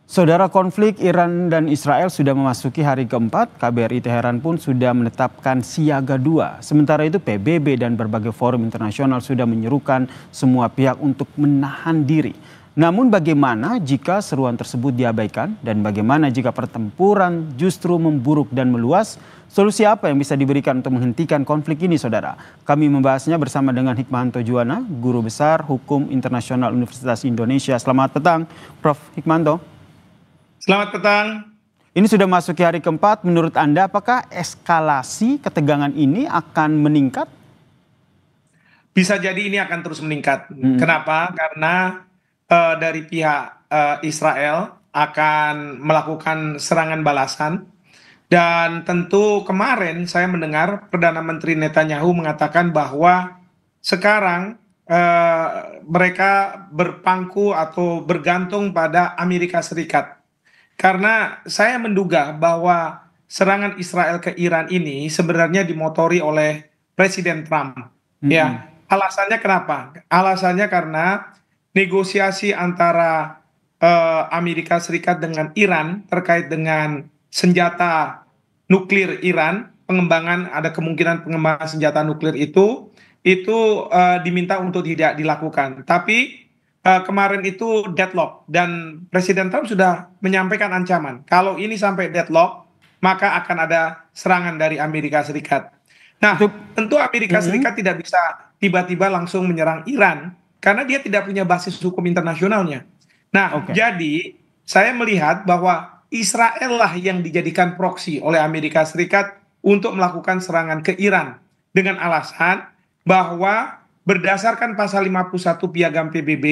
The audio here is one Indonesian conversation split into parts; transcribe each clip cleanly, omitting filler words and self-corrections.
Saudara, konflik Iran dan Israel sudah memasuki hari keempat. KBRI Teheran pun sudah menetapkan siaga 2. Sementara itu PBB dan berbagai forum internasional sudah menyerukan semua pihak untuk menahan diri. Namun bagaimana jika seruan tersebut diabaikan dan bagaimana jika pertempuran justru memburuk dan meluas? Solusi apa yang bisa diberikan untuk menghentikan konflik ini, saudara? Kami membahasnya bersama dengan Hikmanto Juwana, Guru Besar Hukum Internasional Universitas Indonesia. Selamat petang, Prof. Hikmanto. Selamat petang. Ini sudah masuki hari keempat. Menurut Anda, apakah eskalasi ketegangan ini akan meningkat? Bisa jadi ini akan terus meningkat. Kenapa? Karena dari pihak Israel akan melakukan serangan balasan. Dan tentu kemarin saya mendengar Perdana Menteri Netanyahu mengatakan bahwa sekarang mereka berpangku atau bergantung pada Amerika Serikat. Karena saya menduga bahwa serangan Israel ke Iran ini sebenarnya dimotori oleh Presiden Trump. Ya, alasannya kenapa? Alasannya karena negosiasi antara Amerika Serikat dengan Iran terkait dengan senjata nuklir Iran, ada kemungkinan pengembangan senjata nuklir itu diminta untuk tidak dilakukan. Tapi kemarin itu deadlock dan Presiden Trump sudah menyampaikan ancaman. Kalau ini sampai deadlock, maka akan ada serangan dari Amerika Serikat. Nah, tentu Amerika Serikat tidak bisa tiba-tiba langsung menyerang Iran karena dia tidak punya basis hukum internasionalnya. Nah, jadi saya melihat bahwa Israel lah yang dijadikan proksi oleh Amerika Serikat untuk melakukan serangan ke Iran dengan alasan bahwa berdasarkan pasal 51 Piagam PBB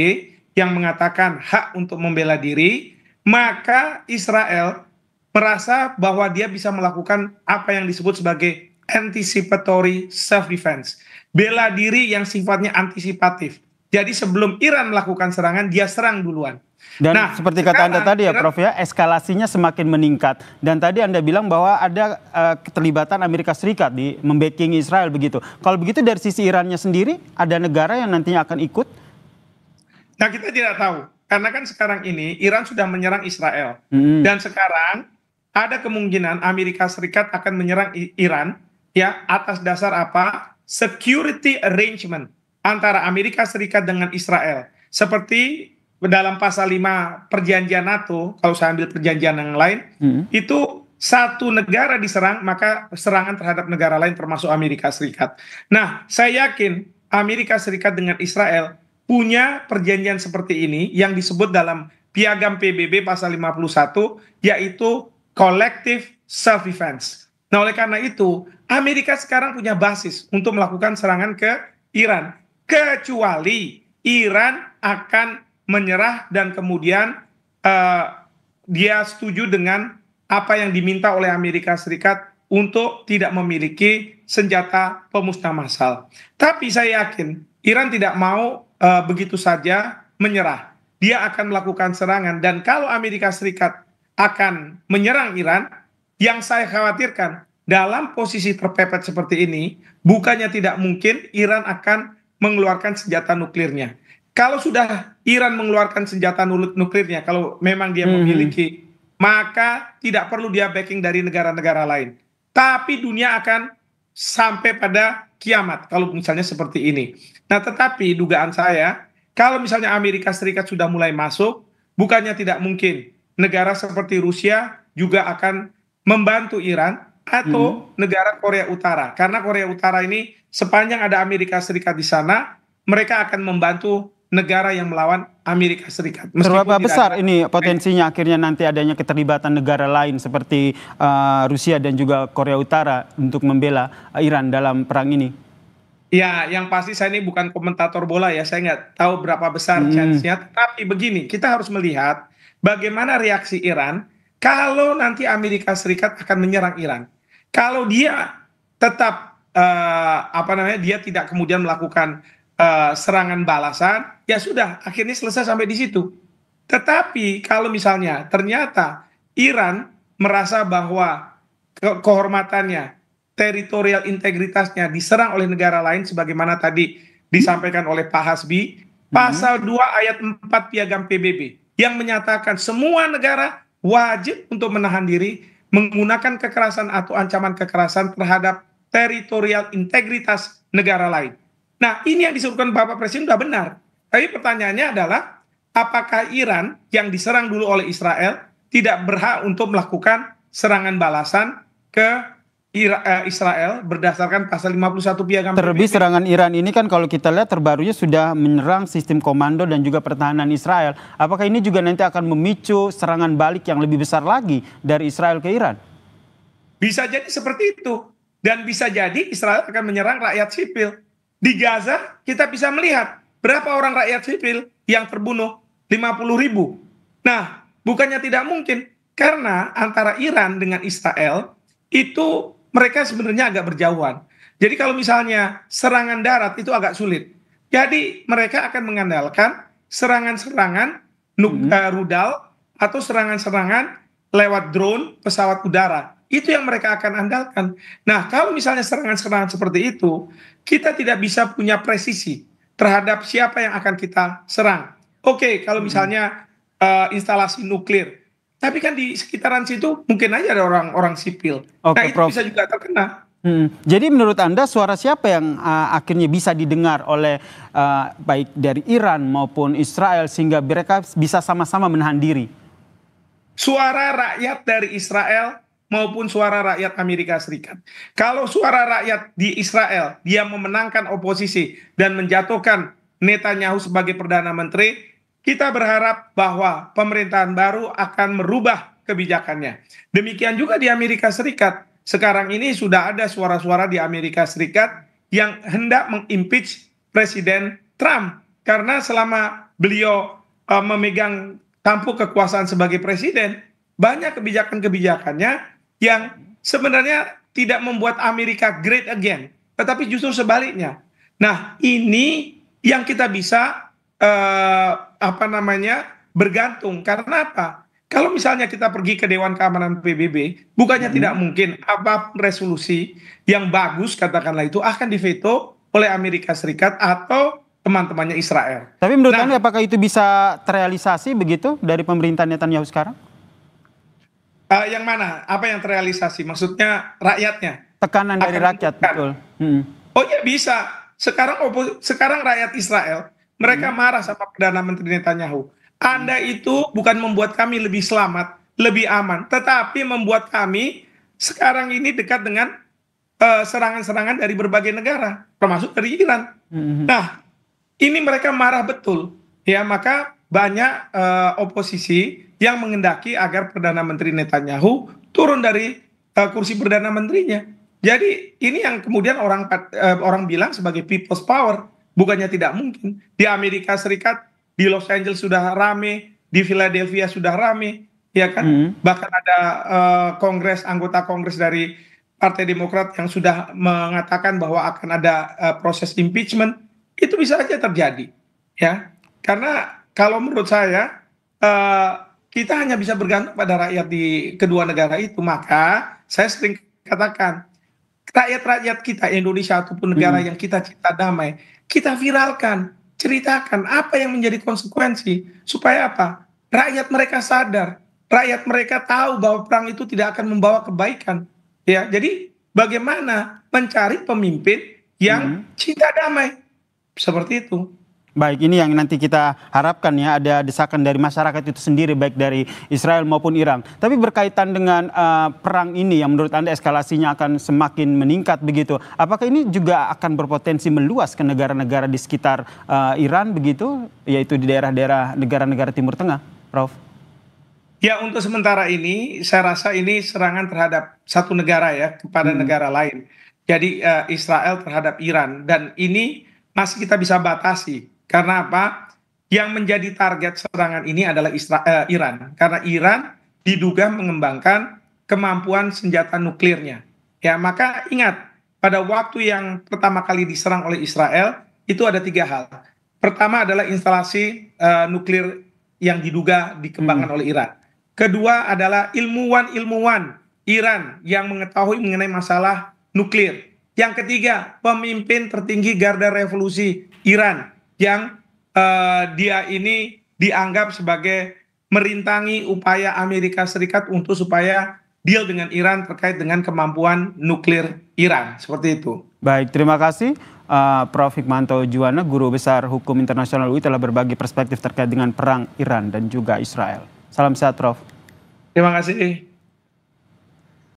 yang mengatakan hak untuk membela diri, maka Israel merasa bahwa dia bisa melakukan apa yang disebut sebagai anticipatory self-defense. Bela diri yang sifatnya antisipatif. Jadi sebelum Iran melakukan serangan, dia serang duluan. Dan seperti kata Anda tadi ya Prof ya, eskalasinya semakin meningkat. Dan tadi Anda bilang bahwa ada keterlibatan Amerika Serikat di membacking Israel begitu. Kalau begitu dari sisi Irannya sendiri, ada negara yang nantinya akan ikut? Nah, kita tidak tahu. Karena kan sekarang ini Iran sudah menyerang Israel. Dan sekarang ada kemungkinan Amerika Serikat akan menyerang Iran ya atas dasar apa? Security arrangement antara Amerika Serikat dengan Israel. Seperti dalam pasal 5 perjanjian NATO, kalau saya ambil perjanjian yang lain, itu satu negara diserang, maka serangan terhadap negara lain termasuk Amerika Serikat. Nah, saya yakin Amerika Serikat dengan Israel punya perjanjian seperti ini yang disebut dalam Piagam PBB pasal 51, yaitu Collective Self-Defense. Nah, oleh karena itu, Amerika sekarang punya basis untuk melakukan serangan ke Iran. Kecuali Iran akan menyerah dan kemudian dia setuju dengan apa yang diminta oleh Amerika Serikat untuk tidak memiliki senjata pemusnah massal. Tapi saya yakin Iran tidak mau begitu saja menyerah. Dia akan melakukan serangan dan kalau Amerika Serikat akan menyerang Iran, yang saya khawatirkan dalam posisi terpepet seperti ini, bukannya tidak mungkin Iran akan mengeluarkan senjata nuklirnya. Kalau sudah Iran mengeluarkan senjata nuklirnya, kalau memang dia memiliki, maka tidak perlu dia backing dari negara-negara lain. Tapi dunia akan sampai pada kiamat kalau misalnya seperti ini. Nah, tetapi dugaan saya, kalau misalnya Amerika Serikat sudah mulai masuk, bukannya tidak mungkin negara seperti Rusia juga akan membantu Iran atau negara Korea Utara. Karena Korea Utara ini sepanjang ada Amerika Serikat di sana, mereka akan membantu negara yang melawan Amerika Serikat. Seberapa besar ini potensinya akhirnya nanti adanya keterlibatan negara lain seperti Rusia dan juga Korea Utara untuk membela Iran dalam perang ini? Ya, yang pasti saya ini bukan komentator bola ya, saya nggak tahu berapa besar chance-nya. Tapi begini, kita harus melihat bagaimana reaksi Iran kalau nanti Amerika Serikat akan menyerang Iran. Kalau dia tetap dia tidak kemudian melakukan serangan balasan, ya sudah, akhirnya selesai sampai di situ. Tetapi kalau misalnya ternyata Iran merasa bahwa kehormatannya, teritorial integritasnya diserang oleh negara lain, sebagaimana tadi disampaikan oleh Pak Hasbi, pasal 2 ayat 4 Piagam PBB, yang menyatakan semua negara wajib untuk menahan diri menggunakan kekerasan atau ancaman kekerasan terhadap teritorial integritas negara lain. Nah, ini yang disebutkan Bapak Presiden sudah benar. Tapi pertanyaannya adalah, apakah Iran yang diserang dulu oleh Israel tidak berhak untuk melakukan serangan balasan ke Israel berdasarkan pasal 51 Piagam Terlebih PBB? serangan Iran ini kan kalau kita lihat terbarunya sudah menyerang sistem komando dan juga pertahanan Israel. Apakah ini juga nanti akan memicu serangan balik yang lebih besar lagi dari Israel ke Iran? Bisa jadi seperti itu. Dan bisa jadi Israel akan menyerang rakyat sipil. Di Gaza kita bisa melihat berapa orang rakyat sipil yang terbunuh, 50.000. Nah, bukannya tidak mungkin, karena antara Iran dengan Israel itu mereka sebenarnya agak berjauhan. Jadi kalau misalnya serangan darat itu agak sulit. Jadi mereka akan mengandalkan serangan-serangan rudal atau serangan-serangan lewat drone, pesawat udara. Itu yang mereka akan andalkan. Nah, kalau misalnya serangan-serangan seperti itu, kita tidak bisa punya presisi terhadap siapa yang akan kita serang. Oke, kalau misalnya instalasi nuklir, tapi kan di sekitaran situ mungkin aja ada orang-orang sipil. Nah, Oke, itu Prof. bisa juga terkena. Jadi menurut Anda suara siapa yang akhirnya bisa didengar oleh baik dari Iran maupun Israel sehingga mereka bisa sama-sama menahan diri? Suara rakyat dari Israel maupun suara rakyat Amerika Serikat. Kalau suara rakyat di Israel, dia memenangkan oposisi dan menjatuhkan Netanyahu sebagai Perdana Menteri, kita berharap bahwa pemerintahan baru akan merubah kebijakannya. Demikian juga di Amerika Serikat. Sekarang ini sudah ada suara-suara di Amerika Serikat yang hendak mengimpeach Presiden Trump. Karena selama beliau memegang tampuk kekuasaan sebagai presiden, banyak kebijakan-kebijakannya yang sebenarnya tidak membuat Amerika great again, tetapi justru sebaliknya. Nah, ini yang kita bisa bergantung. Karena apa? Kalau misalnya kita pergi ke Dewan Keamanan PBB, bukannya tidak mungkin apapun resolusi yang bagus, katakanlah itu akan diveto oleh Amerika Serikat atau teman-temannya Israel. Tapi menurut Anda apakah itu bisa terrealisasi begitu dari pemerintahan Netanyahu sekarang? Yang mana? Apa yang terrealisasi? Maksudnya rakyatnya? Tekanan dari rakyat, betul. Oh ya bisa. Sekarang rakyat Israel, mereka marah sama Perdana Menteri Netanyahu. Anda itu bukan membuat kami lebih selamat, lebih aman, tetapi membuat kami sekarang ini dekat dengan serangan-serangan dari berbagai negara, termasuk dari Iran. Nah, ini mereka marah betul. Ya, maka banyak oposisi yang mengendaki agar Perdana Menteri Netanyahu turun dari kursi Perdana Menterinya. Jadi ini yang kemudian orang bilang sebagai people's power. Bukannya tidak mungkin. Di Amerika Serikat, di Los Angeles sudah rame, di Philadelphia sudah rame, ya kan? Bahkan ada anggota Kongres dari Partai Demokrat yang sudah mengatakan bahwa akan ada proses impeachment. Itu bisa saja terjadi, ya. Karena kalau menurut saya kita hanya bisa bergantung pada rakyat di kedua negara itu. Maka saya sering katakan, rakyat-rakyat kita Indonesia ataupun negara yang kita cinta damai, kita viralkan, ceritakan apa yang menjadi konsekuensi, supaya apa? Rakyat mereka sadar, rakyat mereka tahu bahwa perang itu tidak akan membawa kebaikan. Ya, jadi bagaimana mencari pemimpin yang cinta damai, seperti itu. Baik, ini yang nanti kita harapkan ya, ada desakan dari masyarakat itu sendiri, baik dari Israel maupun Iran. Tapi berkaitan dengan perang ini yang menurut Anda eskalasinya akan semakin meningkat begitu, apakah ini juga akan berpotensi meluas ke negara-negara di sekitar Iran begitu, yaitu di daerah-daerah negara-negara Timur Tengah, Prof? Ya, untuk sementara ini saya rasa ini serangan terhadap satu negara ya, kepada negara lain. Jadi Israel terhadap Iran, dan ini masih kita bisa batasi. Karena apa? Yang menjadi target serangan ini adalah Iran. Karena Iran diduga mengembangkan kemampuan senjata nuklirnya. Ya, maka ingat, pada waktu yang pertama kali diserang oleh Israel, itu ada 3 hal. Pertama adalah instalasi nuklir yang diduga dikembangkan oleh Iran. Kedua adalah ilmuwan-ilmuwan Iran yang mengetahui mengenai masalah nuklir. Yang ketiga, pemimpin tertinggi Garda Revolusi Iran yang dia ini dianggap sebagai merintangi upaya Amerika Serikat untuk supaya deal dengan Iran terkait dengan kemampuan nuklir Iran. Seperti itu. Baik, terima kasih Prof. Hikmanto Juwana, Guru Besar Hukum Internasional UI, telah berbagi perspektif terkait dengan perang Iran dan juga Israel. Salam sehat, Prof. Terima kasih.